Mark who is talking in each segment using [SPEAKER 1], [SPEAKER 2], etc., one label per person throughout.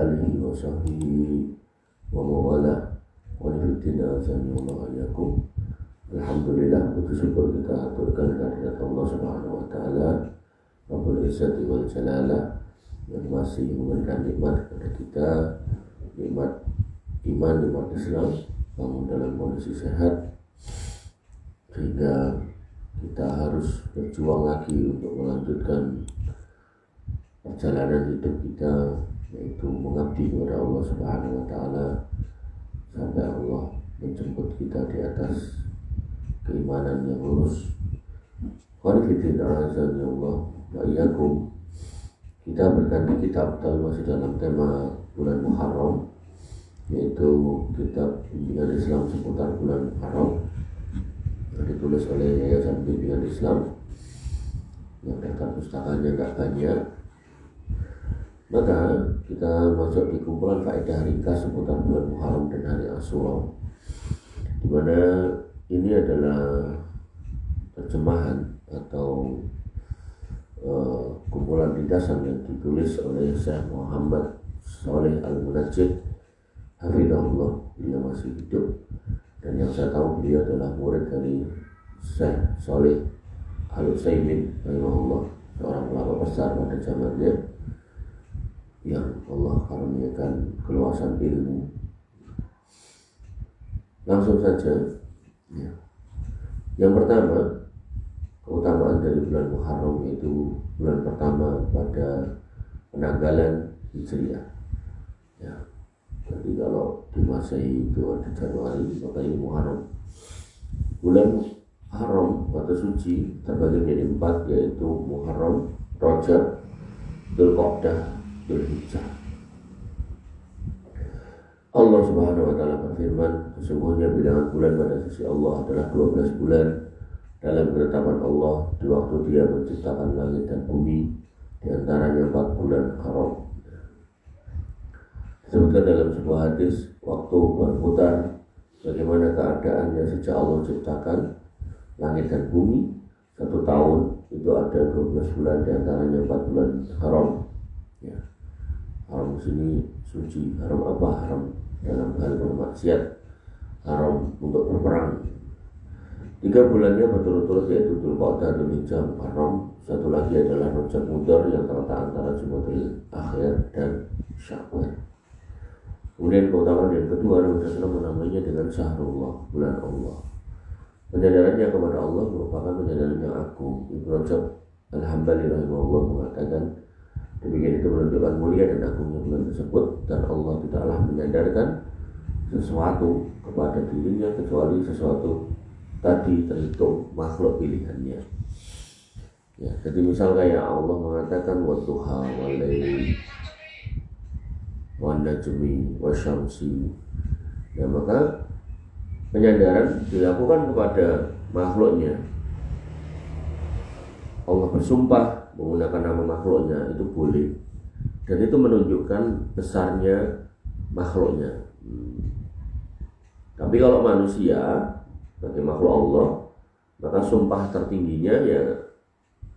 [SPEAKER 1] alihi wa sahbihi wa mawala wa nifidina azanillah ayakum. Alhamdulillah, puji syukur kita aturkan kehadirat Allah Subhanahu wa Ta'ala Rabbul Izzati wal Jalalah yang masih memberikan nikmat kepada kita, nikmat iman, nikmat Islam, bangun dalam kondisi sehat, sehingga kita harus berjuang lagi untuk melanjutkan perjalanan hidup kita, yaitu mengabdi kepada Allah Subhanahu wa Ta'ala sampai Allah menjemput kita di atas keimanan yang lurus. Qanifidin azan ya Allah wa iyyakum. Kita berganti kitab masih dalam tema bulan Muharram, yaitu kitab bimbingan Islam seputar bulan Muharram yang ditulis oleh Yayasan Bimbingan Islam yang daftar pustakanya enggak banyak. Maka kita masuk di kumpulan faedah ringkas seputar bulan Muharram dan hari Asyura, di mana ini adalah terjemahan atau kumpulan ringkasan yang ditulis oleh Syekh Muhammad Shalih Al-Munajjid hafizahullah. Beliau masih hidup dan yang saya tahu beliau adalah murid dari Syekh Shalih Al-Utsaimin rahimahullah, seorang ulama besar pada zamannya yang Allah karuniakan keluasan ilmu. Langsung saja ya. Yang pertama, keutamaan dari bulan Muharram, yaitu bulan pertama pada penanggalan Hijriah ya. Jadi kalau di Masehi itu ada Januari, maka ini Muharram. Bulan Haram atau suci terbagi menjadi 4, yaitu Muharram, Rajab, Dzulqa'dah, Dzulhijjah. Allah Subhanahu wa Ta'ala berfirman, sesungguhnya bilangan bulan pada sisi Allah adalah 12 bulan dalam ketetapan Allah di waktu Dia menciptakan langit dan bumi, di antaranya 4 bulan haram. Disebutkan dalam sebuah hadis, waktu berputar bagaimana keadaannya sejak Allah ciptakan langit dan bumi. 1 tahun itu ada 12 bulan, di antaranya 4 bulan haram ya. Haram di sini suci. Haram apa? Haram dalam hal bermaksiat, haram untuk berperang. 3 bulannya berturut-turut, yaitu Dzulqa'dah, Dzulhijjah, Muharram. 1 lagi adalah Rajab Mudhar yang terletak antara Jumadil Akhir dan Sya'ban. Kemudian keutamaan yang kedua, Nabi SAW menamainya dengan Syahrullah, bulan Allah. Penyadarannya kepada Allah merupakan penyadaran yang agung. Ibnu Rajab Al-Hambali rahimahullah mengatakan, demikian itu menunjukkan mulia dan agungnya bulan tersebut, dan Allah tidaklah menyadarkan sesuatu kepada dirinya kecuali sesuatu tadi terhitung makhluk pilihannya ya. Jadi misal kayak Allah mengatakan wadduha walaili wan najmi wasyamsi ya, maka penyadaran dilakukan kepada makhluknya. Allah bersumpah menggunakan nama makhluknya, itu boleh, dan itu menunjukkan besarnya makhluknya. Tapi kalau manusia sebagai makhluk Allah, maka sumpah tertingginya ya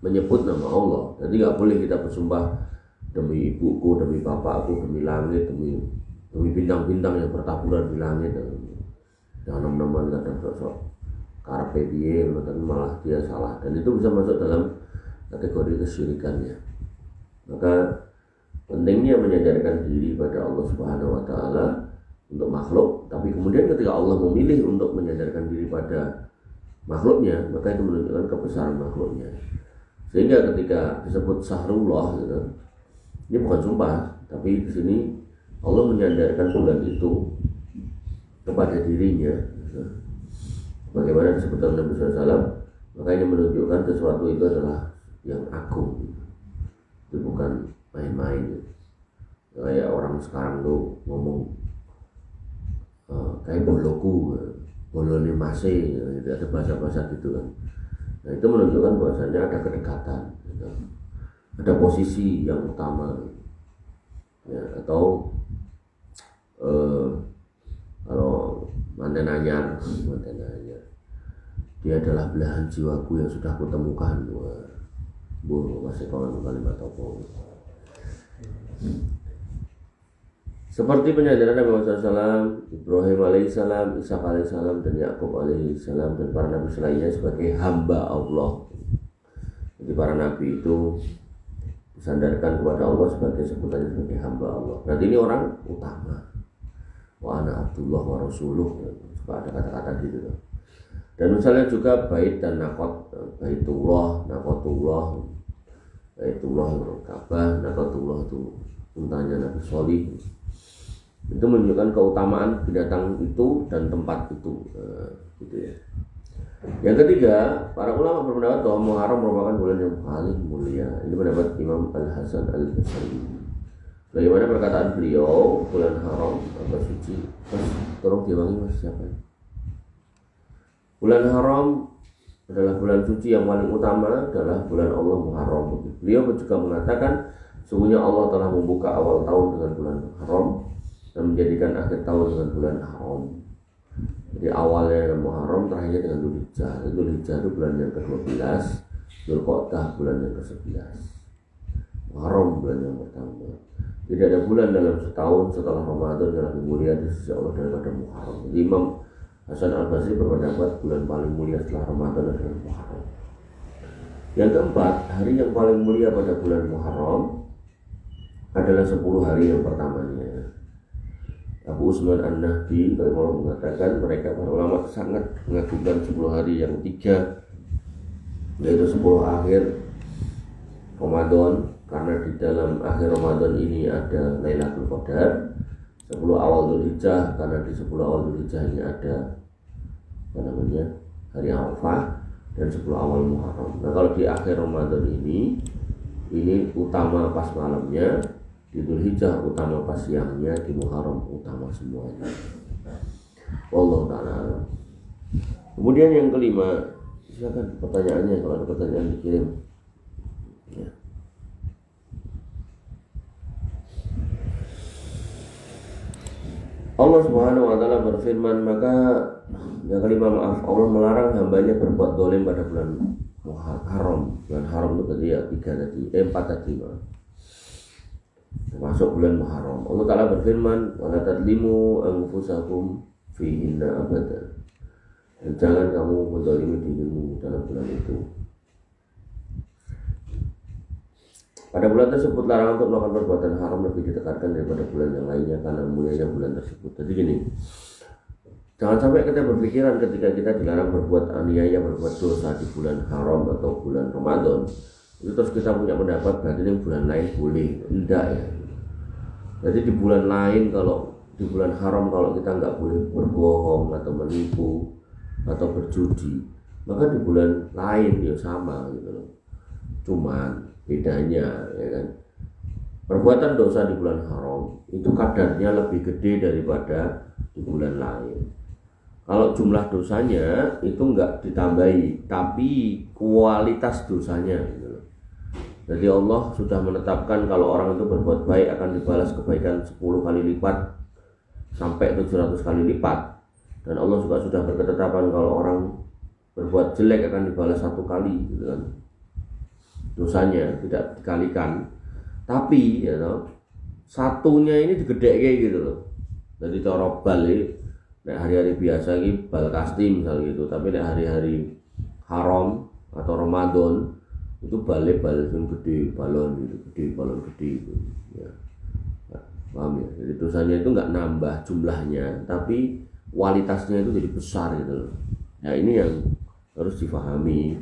[SPEAKER 1] menyebut nama Allah. Jadi nggak boleh kita bersumpah demi ibuku, demi bapakku, demi langit, demi bintang-bintang yang bertaburan di langit. Jangan nama-nama kadang sosok karpe piye, malah dia salah, dan itu bisa masuk dalam kategori kesyirikannya. Maka pentingnya menyadarkan diri pada Allah Subhanahu wa Ta'ala untuk makhluk, tapi kemudian ketika Allah memilih untuk menyadarkan diri pada makhluknya, maka itu menunjukkan kebesaran makhluknya. Sehingga ketika disebut Syahrullah gitu, ini bukan sumpah, tapi di sini Allah menyadarkan bulan itu kepada dirinya gitu. Bagaimana disebutkan Nabi SAW, maka ini menunjukkan sesuatu itu adalah yang agung, itu bukan main-main. Kayak orang sekarang tuh ngomong kayak boloku, bolone masih, gitu. Ada bahasa-bahasa gitu kan. Nah itu menunjukkan bahwasanya ada kedekatan, gitu. Ada posisi yang utama ya. Atau kalau manten anyar, dia adalah belahan jiwaku yang sudah kutemukan. Bu, masih kawan kalimat apa? Seperti penyandaran Nabi Muhammad SAW, Ibrahim alaihissalam, Ishak alaihissalam, dan Yakub alaihissalam, dan para nabi selainnya sebagai hamba Allah. Jadi para nabi itu disandarkan kepada Allah sebagai sebutannya sebagai hamba Allah. Berarti ini orang utama. Wa ana Abdullah wa Rasuluh. Suka ada kata-kata gitu. Dan misalnya juga bait dan nakot, baitullah, nakotullah, baitullah Ka'bah, nakotullah itu untanya Nabi Sholih. Itu menunjukkan keutamaan binatang itu dan tempat itu, gitu ya. Yang ketiga, para ulama berpendapat bahwa Muharram merupakan bulan yang paling mulia. Ini pendapat Imam Al-Hasan Al-Basri. Bagaimana perkataan beliau, bulan haram atau suci. Mas, tolong diulangi mas, siapa ya? Bulan haram adalah bulan suci yang paling utama adalah bulan Allah Muharram. Beliau juga mengatakan, sesungguhnya Allah telah membuka awal tahun dengan bulan haram dan menjadikan akhir tahun dengan bulan haram. Jadi awalnya dengan Muharram, terakhirnya dengan Dzulhijjah. Dzulhijjah itu bulan yang ke-12, Dzulqa'dah bulan yang ke-11, Muharram bulan yang pertama. Tidak ada bulan dalam setahun setelah Ramadan yang lebih mulia di sisi Allah daripada Muharram. Jadi Imam Hasan Al-Basri berpendapat bulan paling mulia setelah Ramadan adalah Muharram. Yang keempat, hari yang paling mulia pada bulan Muharram adalah 10 hari yang pertamanya. Abu Usman An-Nahdi kalau mengatakan mereka para ulama sangat mengagungkan 10 hari yang 3, yaitu 10 akhir Ramadan, karena di dalam akhir Ramadan ini ada Lailatul Qadar, 10 awal Dzulhijjah karena di 10 awal Dzulhijjah ini ada hari Arafah, dan 10 awal Muharram. Nah kalau di akhir Ramadan ini utama pas malamnya, di Dzulhijjah utama pas siangnya, di Muharram utama semuanya. Wallahu ta'ala. Kemudian yang kelima, silakan pertanyaannya, kalau ada pertanyaan dikirim. Ya. Allah Subhanahu wa ta'ala berfirman, maka yang kelima, Allah melarang hambanya berbuat dolim pada bulan haram. Bulan haram itu tadi ya 4 tadi. Termasuk bulan Muharram. Allah Ta'ala berfirman, wala tadlimu anfusakum fihinna abada. Dan jangan kamu menzalimi dirimu dalam bulan itu. Pada bulan tersebut larangan untuk melakukan perbuatan haram lebih ditekankan daripada bulan yang lainnya karena mulianya bulan tersebut. Jadi gini, jangan sampai kita berpikiran ketika kita dilarang berbuat aniaya, berbuat dosa di bulan haram atau bulan Ramadan, itu terus kita punya pendapat berarti ini bulan lain boleh. Enggak ya. Jadi di bulan lain, kalau di bulan haram kalau kita nggak boleh berbohong atau menipu atau berjudi, maka di bulan lain ya sama gitu loh. Cuman bedanya ya kan, perbuatan dosa di bulan haram itu kadarnya lebih gede daripada di bulan lain. Kalau jumlah dosanya itu enggak ditambahi, tapi kualitas dosanya gitu loh. Jadi Allah sudah menetapkan kalau orang itu berbuat baik akan dibalas kebaikan 10 kali lipat sampai 700 kali lipat. Dan Allah juga sudah berketetapan kalau orang berbuat jelek akan dibalas 1 kali gitu kan. Dosanya tidak dikalikan. Tapi ya toh, satunya ini digedek gitu loh. Jadi cara bal nek hari-hari biasa iki bal kasti misal gitu, tapi nek hari-hari haram atau Ramadan itu bal yang gede, balon gede itu ya. Paham ya? Jadi dosanya itu enggak nambah jumlahnya, tapi kualitasnya itu jadi besar gitu loh. Ya ini yang harus difahami.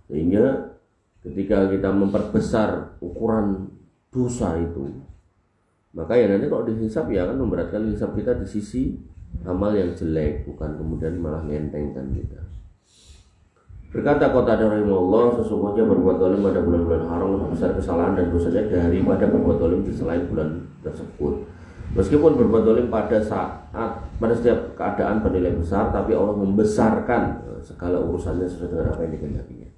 [SPEAKER 1] Sehingga ketika kita memperbesar ukuran dosa itu, maka ya nanti kalau dihisab ya akan memberatkan hisab kita di sisi amal yang jelek, bukan kemudian malah ngentengkan kita. Berkata Qatadah rahimahullah, sesungguhnya berbuat zalim pada bulan-bulan haram lebih besar kesalahan dan dosanya daripada berbuat zalim di selain bulan tersebut. Meskipun berbuat zalim pada setiap keadaan bernilai besar, tapi Allah membesarkan segala urusannya sesuai dengan apa yang dikehendakinya.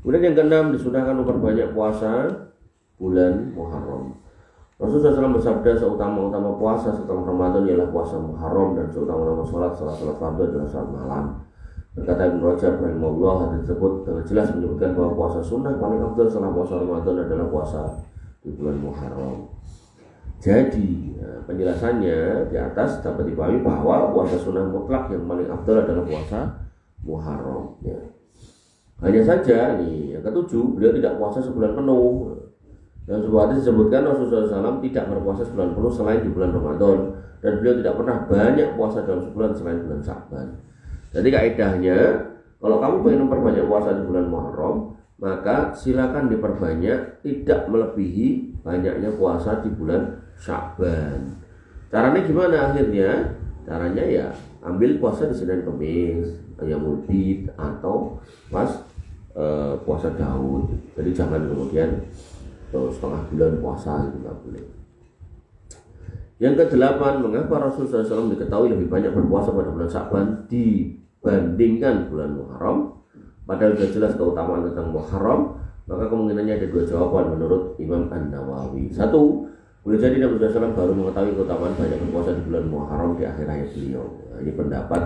[SPEAKER 1] Kemudian yang keenam, disunahkan memperbanyak puasa bulan Muharram. Rasulullah SAW bersabda, seutama-utama puasa setelah Ramadan ialah puasa Muharram, dan seutama-utama sholat setelah sholat fardu adalah sholat malam. Berkata Ibnu Rajab rahimahullah, hadis tersebut dengan jelas menyebutkan bahwa puasa sunnah paling afdal setelah puasa Ramadan adalah puasa di bulan Muharram. Jadi penjelasannya di atas dapat dipahami bahwa puasa sunnah mutlak yang paling afdal adalah puasa Muharram. Ya. Hanya saja nih yang ketujuh, beliau tidak puasa sebulan penuh. Dan sebuah hadis disebutkan Rasulullah SAW tidak berpuasa sebulan penuh selain di bulan Ramadan, dan beliau tidak pernah banyak puasa dalam sebulan selain bulan Sya'ban. Jadi kaidahnya, kalau kamu ingin memperbanyak puasa di bulan Muharram, maka silakan diperbanyak, tidak melebihi banyaknya puasa di bulan Sya'ban. Caranya gimana akhirnya? Caranya ya ambil puasa di Senin Kamis, Yaumul Bid, atau pas puasa Daud. Jadi jangan kemudian setengah bulan puasa, itu nggak boleh. Yang kedelapan, mengapa Rasulullah SAW diketahui lebih banyak berpuasa pada bulan Sya'ban dibandingkan bulan Muharram? Padahal sudah jelas keutamaan tentang Muharram. Maka kemungkinannya ada dua jawaban menurut Imam An-Nawawi. Satu, boleh jadi Nabi SAW baru mengetahui keutamaan banyak berpuasa di bulan Muharram di akhir hayat beliau. Nah, ini pendapat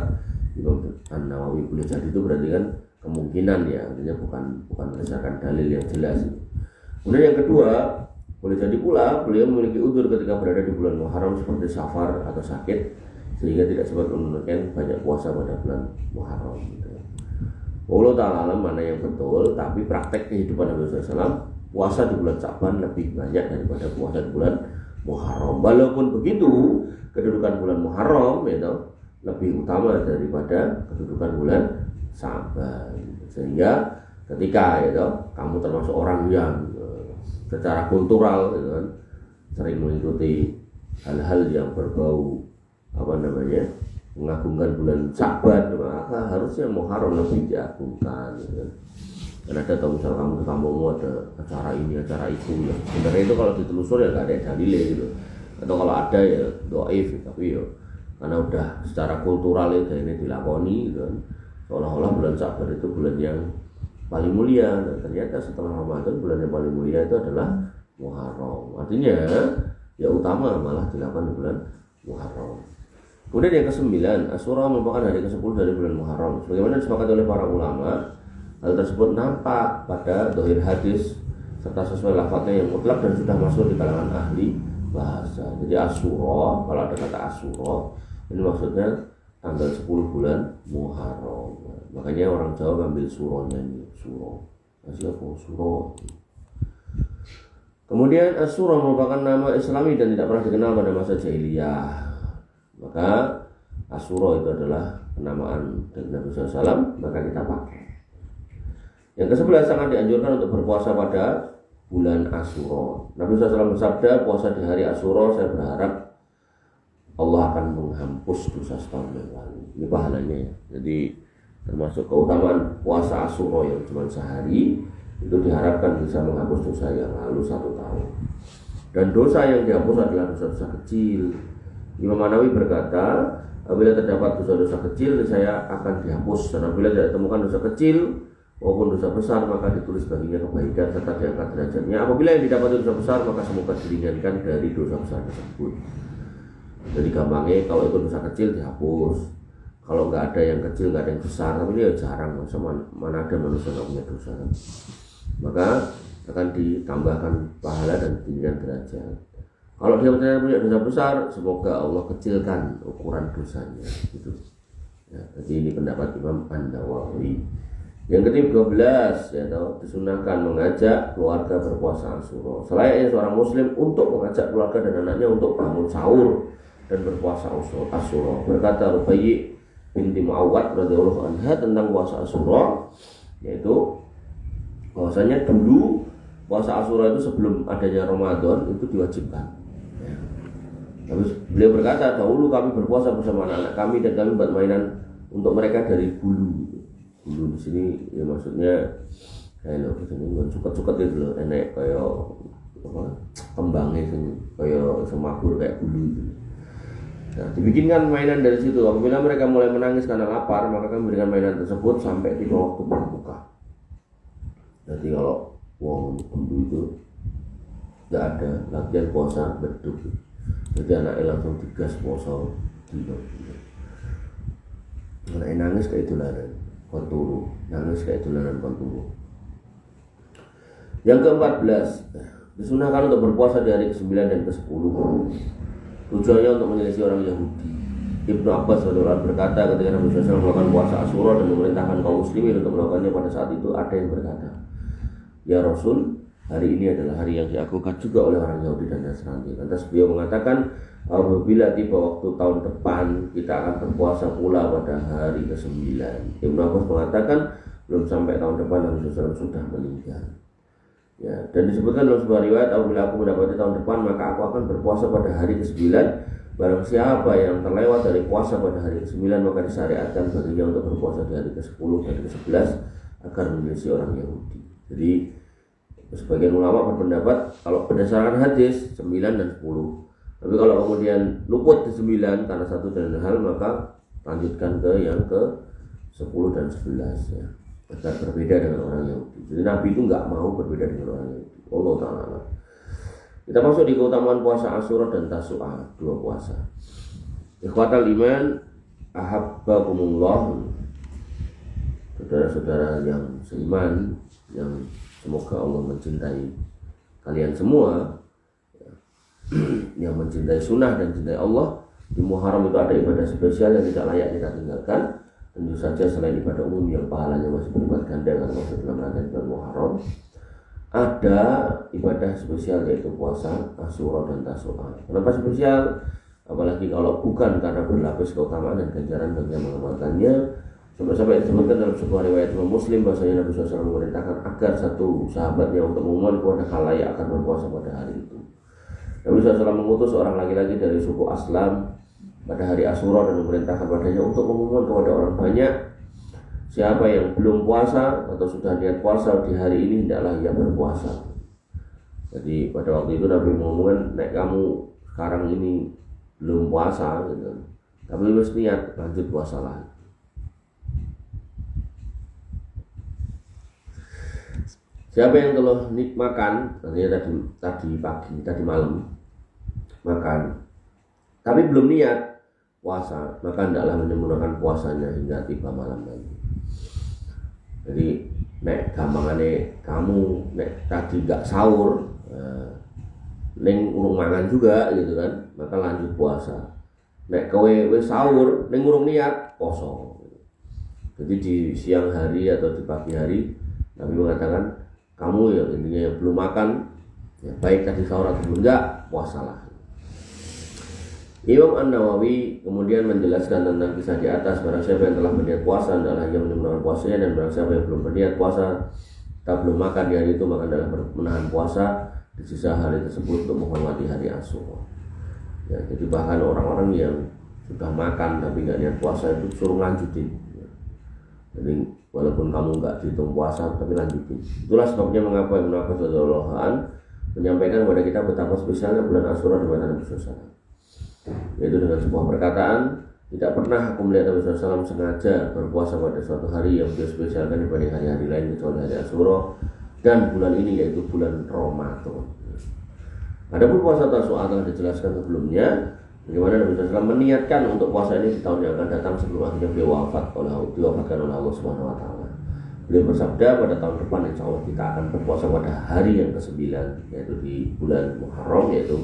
[SPEAKER 1] Imam An-Nawawi. Boleh jadi itu berarti kan kemungkinan ya, artinya bukan berdasarkan dalil yang jelas. Kemudian yang kedua, boleh jadi pula beliau memiliki udzur ketika berada di bulan Muharram seperti safar atau sakit, sehingga tidak sempat menunaikan banyak puasa pada bulan Muharram. Allah Ta'ala alam mana yang betul, tapi praktek kehidupan Nabi SAW, puasa di bulan Sya'ban lebih banyak daripada puasa di bulan Muharram. Walaupun begitu, kedudukan bulan Muharram itu lebih utama daripada kedudukan bulan Sya'ban. Sehingga ketika kamu termasuk orang yang secara kultural sering mengikuti hal-hal yang berbau mengagungkan bulan Sya'ban, maka harusnya Muharram lebih diagungkan. Karena ada tahu misal kamu ke kampungmu ada acara ini acara itu, ya sebenarnya itu kalau ditelusur ya nggak ada dalilnya gitu, atau kalau ada ya dhaif, tapi ya karena udah secara kultural itu ini dilakoni gitu, seolah-olah bulan Sya'ban itu bulan yang paling mulia, dan ternyata setelah Ramadan bulan yang paling mulia itu adalah Muharram. Artinya ya utama malah dilakukan di bulan Muharram. Kemudian yang ke-9, Asyura merupakan hari ke-10 dari bulan Muharram. Sebagaimana disepakati oleh para ulama, hal tersebut nampak pada dohir hadis serta sesuai lafadznya yang mutlak dan sudah masuk di kalangan ahli bahasa. Jadi Asyura, kalau ada kata Asyura, ini maksudnya tanggal 10 bulan Muharram. Makanya orang Jawa ngambil suronya ini, suro. Asli apa? Suro. Kemudian Asyura merupakan nama Islami dan tidak pernah dikenal pada masa jahiliyah. Maka Asyura itu adalah penamaan dari Nabi SAW, maka kita pakai. Yang ke-11, sangat dianjurkan untuk berpuasa pada bulan Asyura. Nabi SAW bersabda, puasa di hari Asyura saya berharap Allah akan menghapus dosa setahun yang lalu. Ini pahalanya ya. Jadi termasuk keutamaan puasa Asyura yang cuma sehari, itu diharapkan bisa menghapus dosa yang lalu 1 tahun. Dan dosa yang dihapus adalah dosa-dosa kecil. Imam Nawawi berkata, apabila terdapat dosa-dosa kecil saya akan dihapus, dan apabila tidak ditemukan dosa kecil maupun dosa besar maka ditulis baginya kebaikan serta diangkat derajatnya. Apabila yang didapati dosa besar maka semoga diringankan dari dosa besar tersebut. Jadi gampangnya kalau itu dosa kecil dihapus, kalau nggak ada yang kecil nggak ada yang besar, tapi ini ya jarang, mana ada manusia nggak punya dosa, maka akan ditambahkan pahala dan ditinggikan derajat. Kalau dia punya dosa besar, semoga Allah kecilkan ukuran dosanya. Gitu. Ya, jadi ini pendapat Imam An-Nawawi. Yang ke-12, disunahkan mengajak keluarga berpuasa Asyura. Selayaknya seorang Muslim untuk mengajak keluarga dan anaknya untuk bangun sahur dan berpuasa Asyura. Berkata Rubayyi binti Muawwad radhiyallahu anha tentang puasa Asyura, yaitu bahwasanya dulu puasa Asyura itu sebelum adanya Ramadan itu diwajibkan. Terus beliau berkata, dahulu kami berpuasa bersama anak-anak kami dan kami buat mainan untuk mereka dari bulu. Bulu di sini ya maksudnya kayak loh, ini cuket-cuket itu loh, enek kayak kembangnya kayak semabur kayak bulu gitu. Nah, dibikinkan mainan dari situ. Apabila mereka mulai menangis karena lapar, maka kami berikan mainan tersebut sampai tiba waktu berbuka. Jadi kalau wong bulu itu tidak ada latihan puasa beduk. Jadi anaknya langsung digas puasa dino. Anaknya nangis kayak dolanan kon turu, nangis kayak dolanan kon turu. Yang ke-14, disunahkan untuk berpuasa di hari ke-9 dan ke-10. Tujuannya untuk menyelisih orang Yahudi. Ibnu Abbas radhiyallahu anhu berkata ketika Nabi SAW melakukan puasa Asyura dan memerintahkan kaum muslimin untuk melakukannya pada saat itu, ada yang berkata, "Ya Rasul, hari ini adalah hari yang diakukan juga oleh orang Yahudi dan Nasrani." Lantas beliau mengatakan, apabila tiba waktu tahun depan kita akan berpuasa pula pada hari ke-9. Ibnu Abbas mengatakan belum sampai tahun depan Nabi SAW sudah meninggal. Ya, dan disebutkan dalam sebuah riwayat, apabila aku mendapati tahun depan maka aku akan berpuasa pada hari ke-9. Barang siapa yang terlewat dari puasa pada hari ke-9 maka disyariatkan baginya untuk berpuasa di hari ke-10 dan ke-11 agar menyelisih orang Yahudi. Jadi sebagian ulama berpendapat kalau berdasarkan hadis 9 dan 10. Tapi kalau kemudian luput di 9 karena satu dan lain hal, maka lanjutkan ke yang ke-10 dan 11 ya, agar berbeda dengan orang Yahudi. Jadi Nabi itu nggak mau berbeda dengan orang Yahudi. Allah Ta'ala. Kita masuk di keutamaan puasa Asyura dan Tasu'a, dua puasa. Ikhwatal iman, ahabbakumullah, saudara-saudara yang seiman, yang semoga Allah mencintai kalian semua, yang mencintai sunnah dan cintai Allah. Di Muharram itu ada ibadah spesial yang tidak layak kita tinggalkan. Tentu saja selain ibadah umum yang pahalanya masih berlipat ganda karena masuk dalam rangkaian bulan Muharram, ada ibadah spesial yaitu puasa Asyura dan Tasu'a. Kenapa spesial? Apalagi kalau bukan karena berlapis keutamaan dan ganjaran bagi yang mengamalkannya. Sampai disebutkan dalam sebuah riwayat Imam Muslim bahwasanya Nabi SAW memerintahkan agar satu sahabatnya untuk mengumumkan kepada khalayak akan berpuasa pada hari itu. Nabi SAW mengutus seorang laki-laki dari suku Aslam pada hari Asyura dan memerintahkan padanya untuk mengumumkan kepada orang banyak, siapa yang belum puasa atau sudah niat puasa di hari ini hendaklah ia berpuasa. Jadi pada waktu itu Nabi mengumumkan, nek kamu sekarang ini belum puasa gitu, tapi harus niat lanjut puasa lagi. Siapa yang telah makan, artinya tadi pagi, tadi malam makan, tapi belum niat puasa, maka hendaklah menyempurnakan puasanya hingga tiba malam lagi. Jadi nek gampangane kamu nek tadi gak sahur, ning urung mangan juga gitu kan, maka lanjut puasa. Nek kowe wis sahur ning urung niat, poso. Jadi di siang hari atau di pagi hari Nabi mengatakan kamu yang intinya yang belum makan, ya baik tadi sahur atau enggak, puasalah. Imam An-Nawawi kemudian menjelaskan tentang kisah di atas. Barang siapa yang telah berniat puasa adalah yang menyempurnakan puasanya, dan barang siapa yang belum berniat puasa tak belum makan di hari itu, maka adalah menahan puasa di sisa hari tersebut untuk menghormati hari Asyura. Ya, jadi bahkan orang-orang yang sudah makan tapi nggak niat puasa itu suruh lanjutin. Ya. Jadi walaupun kamu nggak dihitung puasa tapi lanjutin. Itulah sebabnya mengapa Ibnu Abbas radhiyallahu anhu menyampaikan kepada kita betapa spesialnya bulan Asyura di mata Nabi SAW. Yaitu dengan sebuah perkataan, tidak pernah aku melihat Nabi SAW sengaja berpuasa pada suatu hari yang beliau spesialkan dibanding hari-hari lain kecuali hari Asyura dan bulan ini, yaitu bulan Ramadan. Adapun puasa Tasu'a telah dijelaskan sebelumnya, bagaimana Nabi SAW meniatkan untuk puasa ini di tahun yang akan datang sebelum akhirnya beliau diwafatkan oleh Allah Subhanahu Wa Taala. Beliau bersabda, pada tahun depan insya Allah kita akan berpuasa pada hari yang ke-9, yaitu di bulan Muharram, yaitu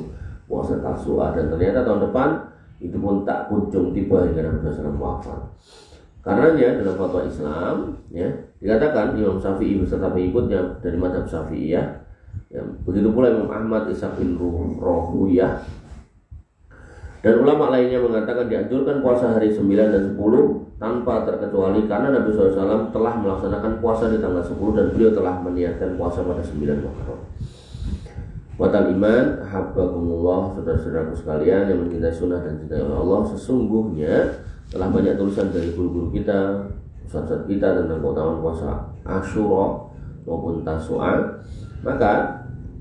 [SPEAKER 1] puasa Tasu'a. Dan ternyata tahun depan itu pun tak kunjung tiba hingga Nabi SAW wafat. Karenanya dalam fatwa Islam ya, dikatakan Imam Syafi'i beserta pengikutnya dari mazhab Syafi'iyah, ya, begitu pula Imam Ahmad, Ishaq bin Rahuyah dan ulama lainnya mengatakan dianjurkan puasa hari 9 dan 10 tanpa terkecuali karena Nabi SAW telah melaksanakan puasa di tanggal 10 dan beliau telah meniatkan puasa pada 9 Muharram. Watal iman, habbakumullah, saudara-saudaraku sekalian yang mencintai sunnah dan cintai oleh Allah, sesungguhnya telah banyak tulisan dari guru-guru kita, ustaz-ustaz kita tentang keutamaan puasa Asyura maupun Tasu'a. Maka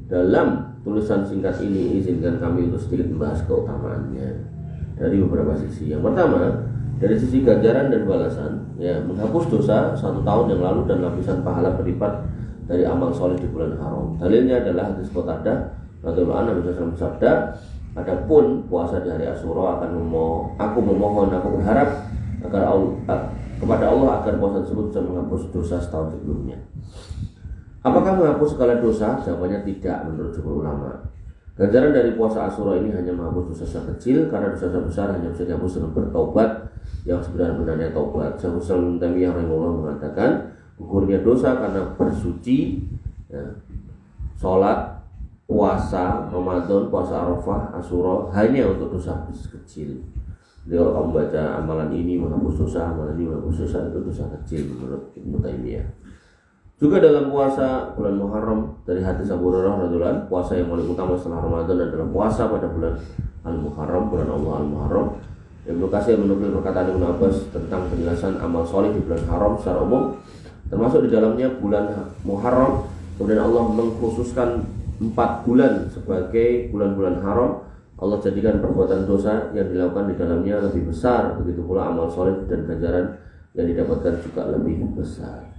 [SPEAKER 1] dalam tulisan singkat ini izinkan kami untuk sedikit membahas keutamaannya dari beberapa sisi. Yang pertama, dari sisi ganjaran dan balasan, ya, menghapus dosa 1 tahun yang lalu dan lapisan pahala berlipat dari amal soleh di bulan haram. Dalilnya adalah hadis Qatadah radhiyallahu anhu, Nabi SAW bersabda, adapun puasa di hari Asyura aku berharap kepada Allah agar puasa tersebut bisa menghapus dosa setahun sebelumnya. Apakah menghapus segala dosa? Jawabannya tidak menurut jumhur ulama. Ganjaran dari puasa Asyura ini hanya menghapus dosa kecil, karena dosa besar hanya bisa dihapus dengan bertaubat yang sebenarnya taubat. Syaikhul Islam Ibnu Taimiyah rahimahullah mengatakan gugurnya dosa karena bersuci, ya, sholat, puasa Ramadan, puasa Arafah, Asyura hanya untuk dosa kecil. Jadi kalau kamu baca amalan ini menghapus dosa, amalan ini menghapus dosa, itu dosa kecil menurut Ibnu Taimiyah. Juga dalam puasa bulan Muharram, dari hadis Abu Hurairah radhiyallahu anhu, puasa yang paling utama setelah Ramadan adalah puasa pada bulan Al-Muharram, bulan Allah Al-Muharram. Ibnu Katsir menukil perkataan Ibnu Abbas tentang penjelasan amal soleh di bulan haram secara umum, termasuk di dalamnya bulan Muharram. Kemudian Allah mengkhususkan 4 bulan sebagai bulan-bulan haram. Allah jadikan perbuatan dosa yang dilakukan di dalamnya lebih besar, begitu pula amal soleh dan ganjaran yang didapatkan juga lebih besar.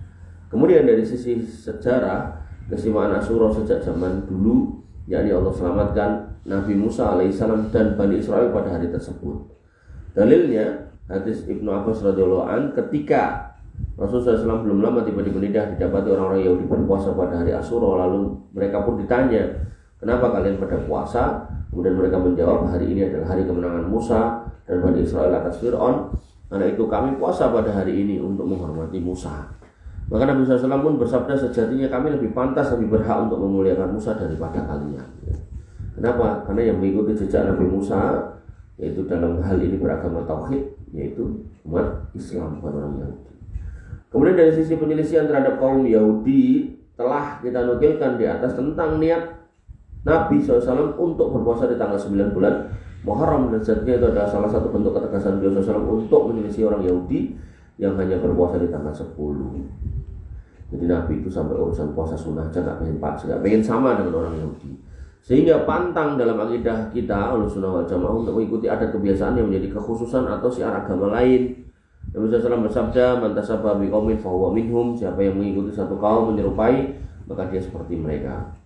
[SPEAKER 1] Kemudian dari sisi sejarah, keistimewaan Asyura sejak zaman dulu, yakni Allah selamatkan Nabi Musa alaihissalam dan Bani Israel pada hari tersebut. Dalilnya hadis Ibnu Abbas radhiyallahu an, ketika Rasulullah SAW belum lama tiba di Madinah, didapati orang-orang Yahudi berpuasa pada hari Asyura. Lalu mereka pun ditanya, kenapa kalian pada puasa? Kemudian mereka menjawab, hari ini adalah hari kemenangan Musa dan Bani Israel atas Fir'aun. Karena itu kami puasa pada hari ini untuk menghormati Musa. Maka Nabi SAW pun bersabda, sejatinya kami lebih pantas, lebih berhak untuk memuliakan Musa daripada kalian. Kenapa? Karena yang mengikuti jejak Nabi Musa, yaitu dalam hal ini beragama tauhid, yaitu umat Islam, bukan orang Yahudi. Kemudian dari sisi penyelisihan terhadap kaum Yahudi, telah kita nukilkan di atas tentang niat Nabi SAW untuk berpuasa di tanggal 9 bulan Muharram, dan sejatinya itu adalah salah satu bentuk ketegasan beliau SAW untuk menyelisih orang Yahudi yang hanya berpuasa di tanggal 10. Jadi Nabi itu sampai urusan puasa sunnah aja gak pengen sama dengan orang Yahudi. Sehingga pantang dalam akidah kita Ahlussunnah wal Jamaah untuk mengikuti adat kebiasaan yang menjadi kekhususan atau syiar agama lain. Nabi SAW bersabda, man tasabbaha biqaumin fahuwa minhum, siapa yang mengikuti satu kaum menyerupai, maka dia seperti mereka.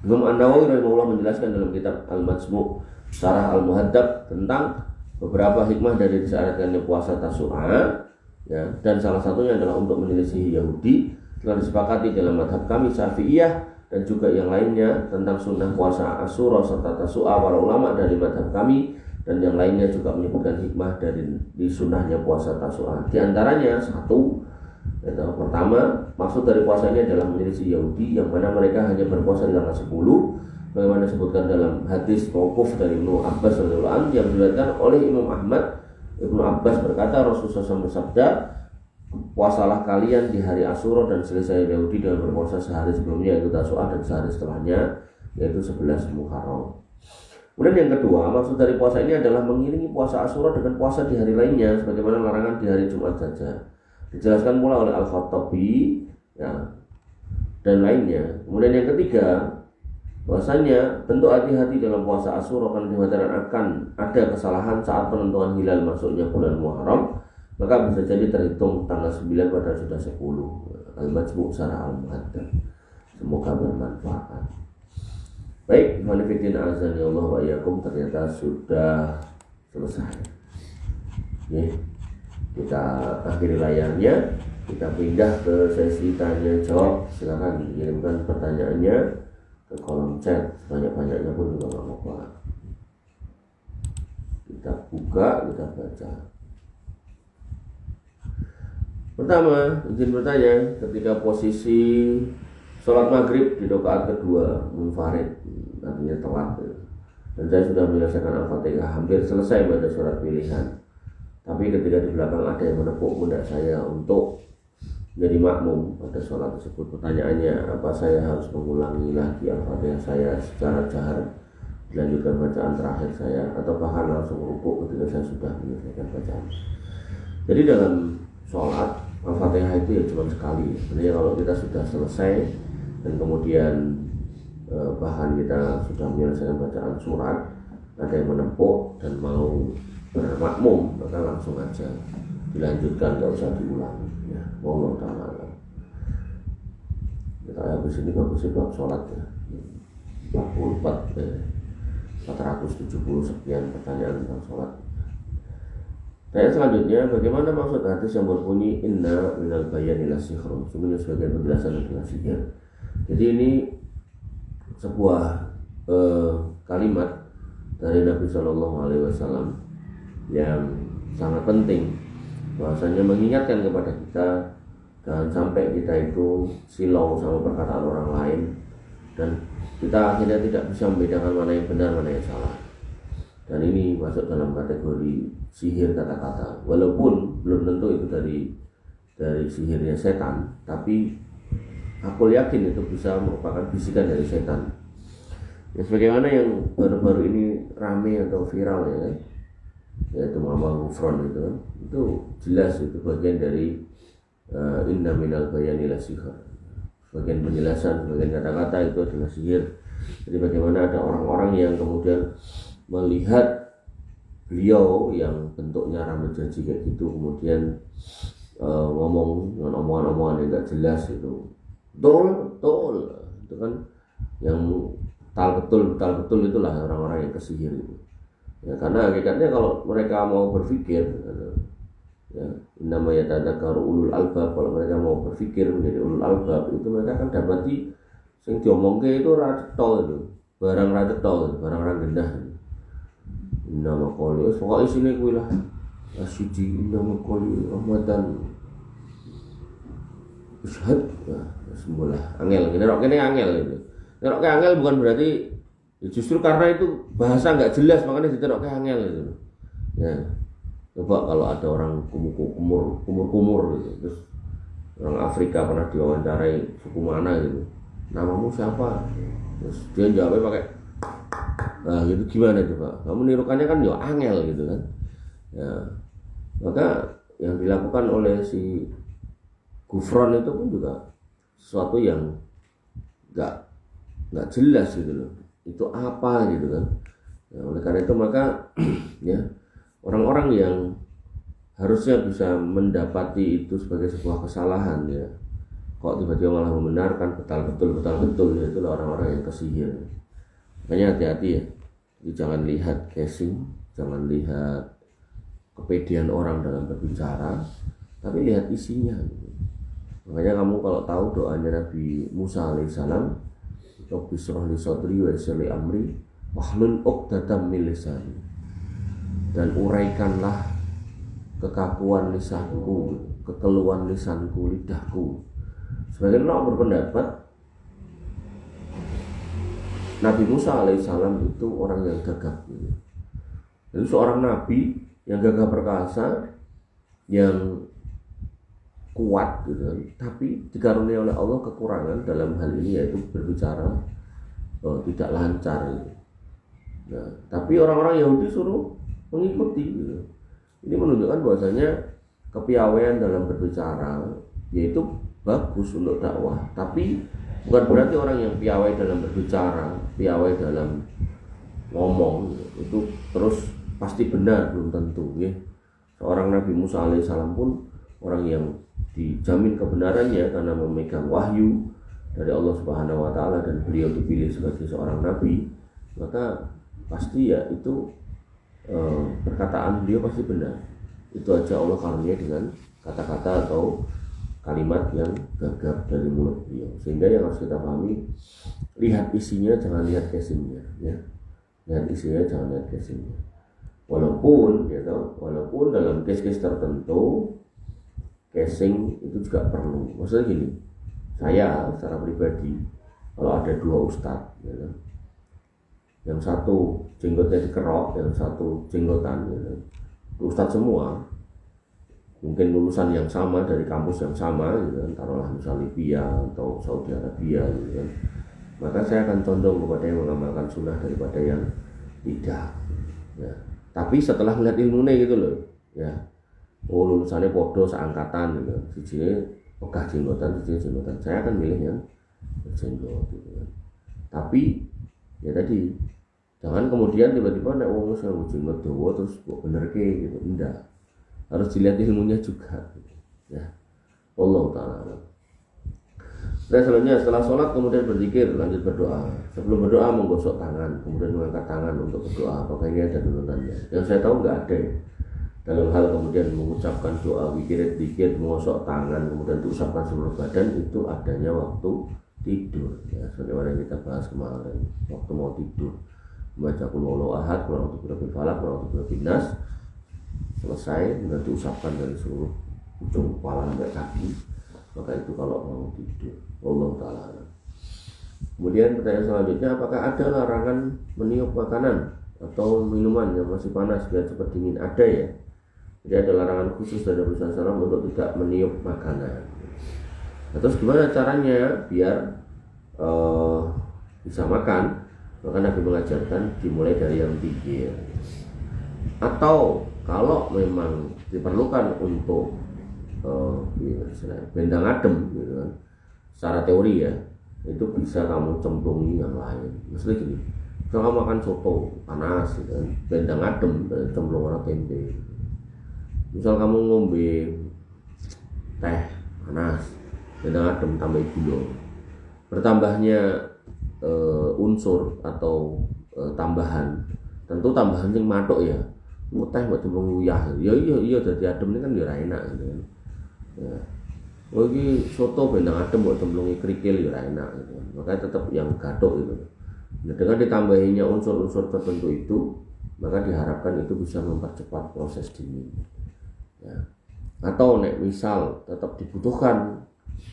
[SPEAKER 1] Imam An-Nawawi rahimahullah menjelaskan dalam kitab Al-Majmu' Syarah Al-Muhaddab tentang beberapa hikmah dari disyariatkannya puasa Tasu'a, ya, dan salah satunya adalah untuk menyelisihi Yahudi. Telah disepakati dalam madhab kami Syafi'iyah dan juga yang lainnya tentang sunnah puasa Asyura serta Tasu'a. Para ulama dari madhab kami dan yang lainnya juga menyebutkan hikmah dari di sunnahnya puasa Tasu'a. Di antaranya satu, yaitu pertama, maksud dari puasa ini adalah menyelisih Yahudi yang mana mereka hanya berpuasa di tanggal 10, bagaimana disebutkan dalam hadis mauquf dari Ibnu Abbas radhiyallahu anhu yang diriwayatkan oleh Imam Ahmad. Ibnu Abbas berkata, Rasulullah SAW bersabda, puasalah kalian di hari Asyura dan selesai Yahudi dengan berpuasa sehari sebelumnya, yaitu Tasu'a, dan sehari setelahnya, yaitu 11 Muharram. Kemudian yang kedua, maksud dari puasa ini adalah mengiringi puasa Asyura dengan puasa di hari lainnya, sebagaimana larangan di hari Jumat saja. Dijelaskan pula oleh Al-Khattabi, ya, dan lainnya. Kemudian yang ketiga, bahwasanya bentuk hati-hati dalam puasa Asyura karena dikhawatirkan akan ada kesalahan saat penentuan hilal masuknya bulan Muharram, maka bisa jadi terhitung tanggal 9 padahal sudah 10. Al-Majmu' Syarah Al-Muhaddab. Semoga bermanfaat. Baik, manifidin azani Allah wa iyyakum, ternyata sudah selesai. Oke, kita akhiri layarnya, kita pindah ke sesi tanya jawab. Silakan kirimkan pertanyaannya ke kolom chat, banyak-banyaknya pun juga nggak apa-apa. Kita buka, kita baca. Pertama, izin bertanya, ketika posisi sholat maghrib di rakaat kedua munfarid, artinya telat, dan saya sudah menyelesaikan Al-Fatihah, hampir selesai baca surat pilihan, tapi ketika di belakang ada yang menepuk pundak saya untuk jadi makmum pada sholat tersebut, pertanyaannya, apa saya harus mengulangi lagi Al-Fatihah saya secara jahar, dilanjutkan bacaan terakhir saya, atau bahkan langsung rukuk ketika saya sudah menyelesaikan bacaan? Jadi dalam sholat Al-Fatihah itu ya cuma sekali. Sebenarnya kalau kita sudah selesai dan kemudian bahkan kita sudah menyelesaikan bacaan surat, ada yang menepuk dan mau bermakmum, maka langsung aja dilanjutkan, nggak usah diulangi. Ya, wallahu ta'ala. Kita habis ini bagus bab sholat ya. 470 sekian pertanyaan tentang sholat. Tanya selanjutnya, bagaimana maksud hadis yang berbunyi inna minal bayani la sihrun? Sebenarnya sebagai penjelasan adalah sihir. Jadi ini sebuah kalimat dari Nabi Shallallahu Alaihi Wasallam yang sangat penting, bahwasanya mengingatkan kepada kita jangan sampai kita itu silau sama perkataan orang lain dan kita akhirnya tidak bisa membedakan mana yang benar mana yang salah. Dan ini masuk dalam kategori sihir kata-kata, walaupun belum tentu itu dari sihirnya setan, tapi aku yakin itu bisa merupakan bisikan dari setan. Ya, sebagaimana yang baru-baru ini rame atau viral ya kan, yaitu Muhammad Gufron itu kan, itu jelas itu bagian dari inna minal bayani la sihir, sebagian penjelasan, sebagian kata-kata itu adalah sihir. Jadi bagaimana ada orang-orang yang kemudian melihat beliau yang bentuknya rambut janji kayak gitu, kemudian ngomong dengan omongan-omongan yang gak jelas itu, tol itu kan yang tal betul itulah orang-orang yang kesihir itu. Ya, karena hakikatnya kalau mereka mau berpikir, ya, namanya tadzakkaru ulul albab, kalau mereka mau berpikir menjadi ulul albab itu mereka akan dapati sing diomongke itu ratol itu, barang ratol, barang ra gendah. Nama kali, pokoknya sini gue lah asyidi nama kali rahmatan ishad, sembulah angel, ini angel itu. Nerok ke angel bukan berarti justru karena itu bahasa nggak jelas makanya diterok ke angel itu. Ya, coba kalau ada orang kumur gitu, terus orang Afrika pernah diwawancarai suku mana gitu, namamu siapa? Terus dia jawabnya pakai, nah gitu gimana coba? Kamu nirukannya kan ya angel gitu kan? Ya, maka yang dilakukan oleh si Gufron itu pun juga sesuatu yang nggak jelas gitu loh, itu apa gitu kan. Ya, oleh karena itu maka ya orang-orang yang harusnya bisa mendapati itu sebagai sebuah kesalahan ya, kok tiba-tiba malah membenarkan betul ya, itulah orang-orang yang kesihir. Makanya hati-hati ya, jadi jangan lihat casing, jangan lihat kepedean orang dalam berbicara, tapi lihat isinya gitu. Makanya kamu kalau tahu doanya Nabi Musa alaihissalam, Rabbi shrah li sadri wa yassir li amri wahlul 'uqdatam min lisani, dan uraikanlah kekakuan lisanku, kekeluhan lisanku, lidahku. Sebagian orang berpendapat Nabi Musa alaihissalam itu orang yang gagah. Jadi seorang nabi yang gagah perkasa, yang kuat gitu kan, tapi dikaruniai oleh Allah kekurangan dalam hal ini, yaitu berbicara tidak lancar gitu. Nah, tapi orang-orang Yahudi suruh mengikuti gitu. Ini menunjukkan bahwasanya kepiawaian dalam berbicara yaitu bagus untuk dakwah, tapi bukan berarti orang yang piawai dalam berbicara, piawai dalam ngomong itu terus pasti benar, belum tentu ya. Seorang Nabi Musa alaihissalam pun orang yang dijamin kebenarannya karena memegang wahyu dari Allah Subhanahu wa taala dan beliau dipilih sebagai seorang nabi, maka pasti ya itu perkataan beliau pasti benar. Itu aja Allah karuniai dengan kata-kata atau kalimat yang gagap dari mulut beliau. Sehingga yang harus kita pahami, lihat isinya jangan lihat casingnya ya. Lihat isinya jangan lihat casingnya. Walaupun dalam case-case tertentu casing itu juga perlu. Maksudnya gini, saya secara pribadi kalau ada dua ustadz ya kan, yang satu jenggotnya dikerok, yang satu jenggotan ya kan, ustadz semua, mungkin lulusan yang sama dari kampus yang sama gitu kan, taruhlah misalnya Libya atau Saudi Arabia gitu kan, maka saya akan condong kepada yang mengamalkan sunnah daripada yang tidak ya. Tapi setelah melihat ilmunya gitu loh ya, oh lulusannya podo seangkatan gitu, sijine pegah jenggotan, saya akan milih yang berjenggot gitu kan. Tapi ya tadi jangan kemudian tiba-tiba nek wong sing jenggot dawa terus kok bener ke gitu, enggak. Harus dilihat ilmunya juga gitu. Ya. Allah taala. Dan selanjutnya setelah sholat kemudian berzikir, lanjut berdoa. Sebelum berdoa menggosok tangan, kemudian mengangkat tangan untuk berdoa. Apakah ini ada tuntunannya? Yang saya tahu nggak ada. Dalam hal kemudian mengucapkan doa, zikir, menggosok tangan, kemudian diusapkan seluruh badan, itu adanya waktu tidur ya, sebagaimana kita bahas kemarin waktu mau tidur membaca qul huwallahu ahad, qul a'udzu birabbil falaq, qul a'udzu birabbin nas, selesai kemudian diusapkan dari seluruh ujung kepala sampai kaki, maka itu kalau mau tidur. Wallahu ta'ala a'lam. Kemudian pertanyaan selanjutnya, apakah ada larangan meniup makanan atau minuman yang masih panas biar cepat dingin? Ada ya. Jadi ada larangan khusus dari Nabi SAW untuk tidak meniup makanan. Nah, terus gimana caranya biar bisa makan? Maka Nabi mengajarkan dimulai dari yang dingin. Atau kalau memang diperlukan untuk bendang adem gitu kan, secara teori ya, itu bisa kamu cemplungi yang lain. Maksudnya gini, kalau kamu makan soto panas gitu kan, bendang adem cemplung warna tempe. Misal kamu ngombe teh panas, bendang adem tambah gula, bertambahnya unsur atau tambahan, tentu tambahan yang matuk ya, teh buat cemplung uyah, iya jadi adem ini kan ya enak gitu kan. Ya. Oh ini soto bendang adem buat cemplungi kerikil ya enak gitu. Makanya tetap yang gathuk gitu. Nah, dengan ditambahinya unsur-unsur tertentu itu, maka diharapkan itu bisa mempercepat proses dingin. Ya. Atau nek misal tetap dibutuhkan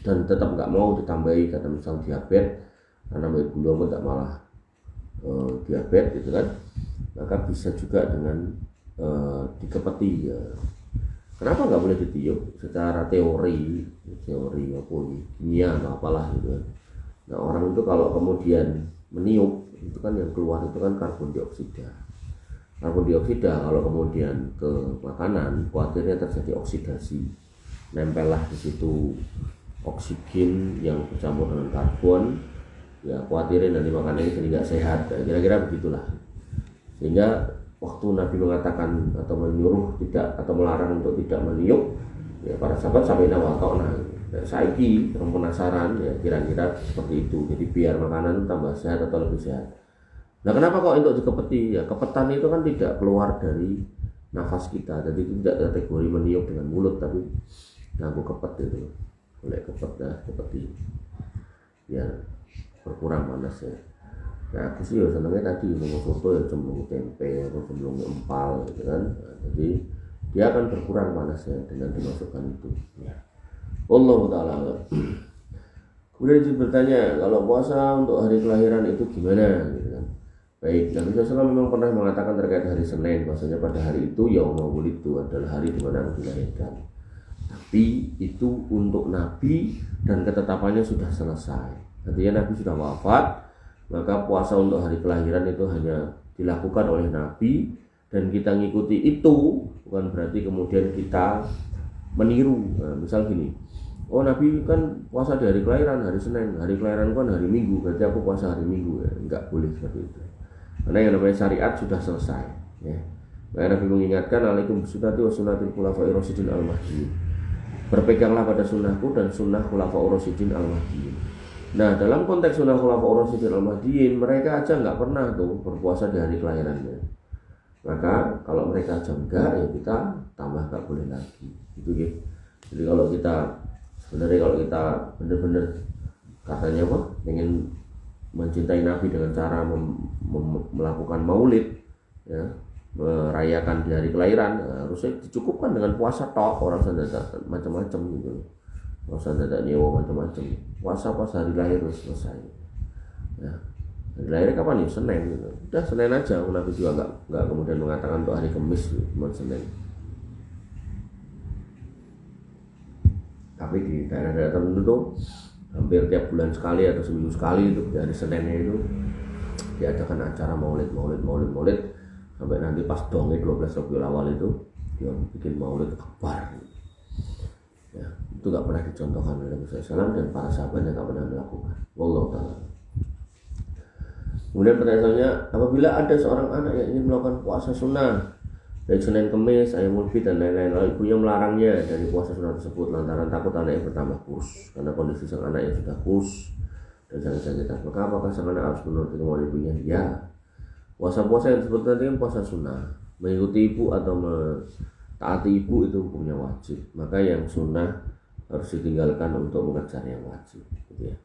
[SPEAKER 1] dan tetap nggak mau ditambahi, kata misal diabetes karena gula tidak malah diabetes gitu kan, maka bisa juga dengan dikepeti ya. Kenapa nggak boleh ditiup? Secara teori apa kimia atau apalah gitu kan. Nah orang itu kalau kemudian meniup itu kan yang keluar itu kan karbon dioksida. Karbon dioksida kalau kemudian ke makanan, khawatirnya terjadi oksidasi. Nempellah di situ oksigen yang bercampur dengan karbon. Ya khawatirnya nanti makanannya jadi nggak sehat. Kira-kira begitulah. Sehingga waktu Nabi mengatakan atau menyuruh tidak atau melarang untuk tidak meniup, ya para sahabat sampai nawatokna. Saiki orang penasaran ya kira-kira seperti itu. Jadi biar makanan tambah sehat atau lebih sehat. Nah kenapa kok untuk dikepeti? Ya kepetan itu kan tidak keluar dari nafas kita, jadi itu tidak kategori meniup dengan mulut, tapi aku kepet itu, boleh kepet dah kepeti, biar berkurang panasnya. Nah aku sih ya senangnya tadi ngomong soto ya cemplung tempe atau cemplung empal gitu kan. Nah, jadi dia akan berkurang panasnya dengan dimasukkan itu ya. Allah Ta'ala. Kemudian bertanya, kalau puasa untuk hari kelahiran itu gimana gitu kan. Baik, Nabi SAW memang pernah mengatakan terkait hari Senin, bahwasanya pada hari itu Yaumul Wulid itu adalah hari di mana aku dilahirkan. Tapi itu untuk Nabi dan ketetapannya sudah selesai. Artinya Nabi sudah wafat, maka puasa untuk hari kelahiran itu hanya dilakukan oleh Nabi dan kita ngikuti itu, bukan berarti kemudian kita meniru. Nah, misal gini, oh Nabi kan puasa di hari kelahiran, hari Senin, hari kelahiran kan hari Minggu, berarti aku puasa hari Minggu ya. Enggak boleh seperti itu. Karena yang namanya syariat sudah selesai ya. Maka Nabi mengingatkan, alaikum bisunnati wa sunnatil khulafa'ir rasyidin al-mahdiyyin. Berpeganglah pada sunnahku dan sunnah khulafa'ur rasyidin al-mahdiyyin. Nah dalam konteks sunnah khulafa'ur rasyidin al-mahdiyyin, mereka aja nggak pernah tuh berpuasa di hari kelahirannya. Maka kalau mereka aja enggak, ya kita tambah nggak boleh lagi gitu ya. Jadi kalau kita benar-benar katanya apa, ingin mencintai Nabi dengan cara melakukan maulid ya, merayakan di hari kelahiran, harusnya dicukupkan dengan puasa tok, orang sandadak macam-macam gitu. Orang sandadak nyewa macam-macam. Puasa pas hari lahir terus selesai. Ya. Hari lahir kapan nih? Senin gitu. Udah Senin aja. Nabi juga enggak kemudian mengatakan untuk hari Kamis gitu, cuma Senin. Tapi di daerah-daerah tertentu tuh hampir tiap bulan sekali atau seminggu sekali itu dari Seninnya itu diadakan acara maulid sampai nanti pas dongeng 12 Rabiul Awal itu dia bikin maulid akbar. Ya, itu nggak pernah dicontohkan oleh Nabi SAW dan para sahabatnya nggak pernah melakukan. Wallahu ta'ala. Kemudian pertanyaannya, apabila ada seorang anak yang ingin melakukan puasa sunnah dari Senin Kemis, Ayyamul Bid dan lain-lain, lalu ibunya melarangnya dari puasa sunnah tersebut lantaran takut anaknya bertambah kurus karena kondisi sang anak yang sudah kurus dan sangat sakit, maka apakah sang anak harus menuruti kemauan ibunya? Ya, puasa-puasa yang disebut tadi kan puasa sunnah, mengikuti ibu atau taati ibu itu hukumnya wajib, maka yang sunnah harus ditinggalkan untuk mengejar yang wajib gitu ya.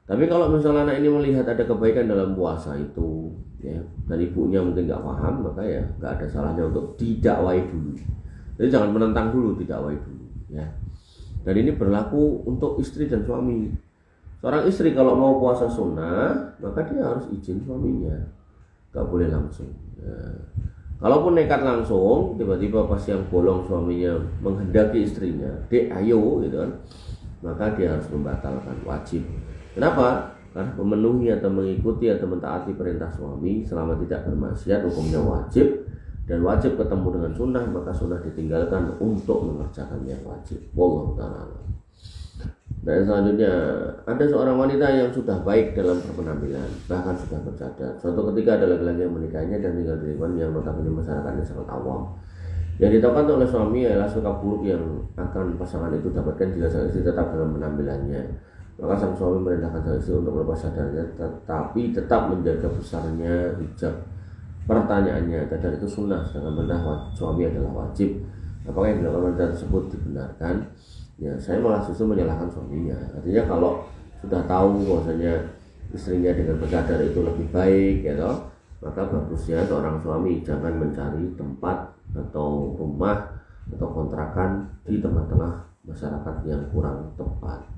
[SPEAKER 1] Tapi kalau misalnya anak ini melihat ada kebaikan dalam puasa itu, ya, dan ibunya mungkin nggak paham, maka ya nggak ada salahnya untuk didakwai dulu. Jadi jangan menentang dulu, didakwai dulu, ya. Dan ini berlaku untuk istri dan suami. Seorang istri kalau mau puasa sunnah, maka dia harus izin suaminya, nggak boleh langsung. Ya. Kalaupun nekat langsung, tiba-tiba pas yang bolong suaminya menghendaki istrinya, dek ayo gitu kan, maka dia harus membatalkan, wajib. Kenapa? Karena memenuhi atau mengikuti atau mentaati perintah suami selama tidak bermaksiat hukumnya wajib, dan wajib ketemu dengan sunnah, maka sunnah ditinggalkan untuk mengerjakan yang wajib. Wallahu ta'ala. Dan selanjutnya, ada seorang wanita yang sudah baik dalam berpenampilan, bahkan sudah bercadar. Suatu ketika ada laki-laki yang menikahinya dan tinggal di lingkungan yang notabene masyarakatnya sangat awam. Yang ditahukan oleh suami adalah sikap buruk yang akan pasangan itu dapatkan jika sang istri tetap dalam penampilannya. Maka sang suami merintahkan sang istri untuk melepas cadarnya, tetapi tetap menjaga besarnya hijab. Pertanyaannya, cadar itu sunnah, sedangkan perintah suami adalah wajib. Apakah yang dilakukan wanita tersebut dibenarkan? Ya, saya malah justru menyalahkan suaminya. Artinya kalau sudah tahu bahwasanya istrinya dengan bercadar itu lebih baik, ya toh, maka bagusnya seorang suami jangan mencari tempat atau rumah atau kontrakan di tengah-tengah masyarakat yang kurang tepat.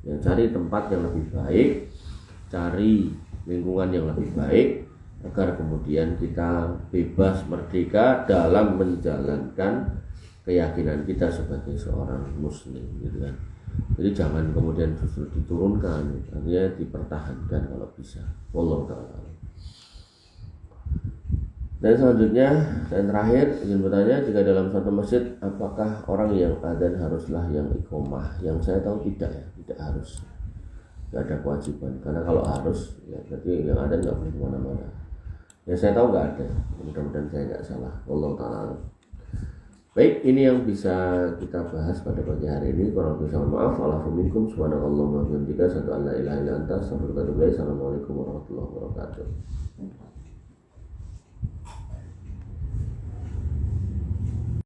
[SPEAKER 1] Ya, cari tempat yang lebih baik, cari lingkungan yang lebih baik, agar kemudian kita bebas merdeka dalam menjalankan keyakinan kita sebagai seorang muslim, gitu kan. Jadi jangan kemudian justru diturunkan, artinya dipertahankan kalau bisa. Wallahu ta'ala. Dan selanjutnya dan terakhir ingin bertanya, jika dalam suatu masjid apakah orang yang adzan haruslah yang iqomah? Yang saya tahu tidak, ya, tidak harus, tidak ada kewajiban. Karena kalau harus, ya berarti yang adzan nggak boleh kemana-mana. Ya saya tahu nggak ada. Mudah-mudahan saya nggak salah. Wallahu ta'ala. Baik, ini yang bisa kita bahas pada pagi hari ini. Kurang lebih mohon maaf. Waalaikumsalam subhanakallahumma wa bihamdika asyhadu an la ilaha illa anta astaghfiruka wa atubu ilaik. Assalamualaikum warahmatullahi wabarakatuh.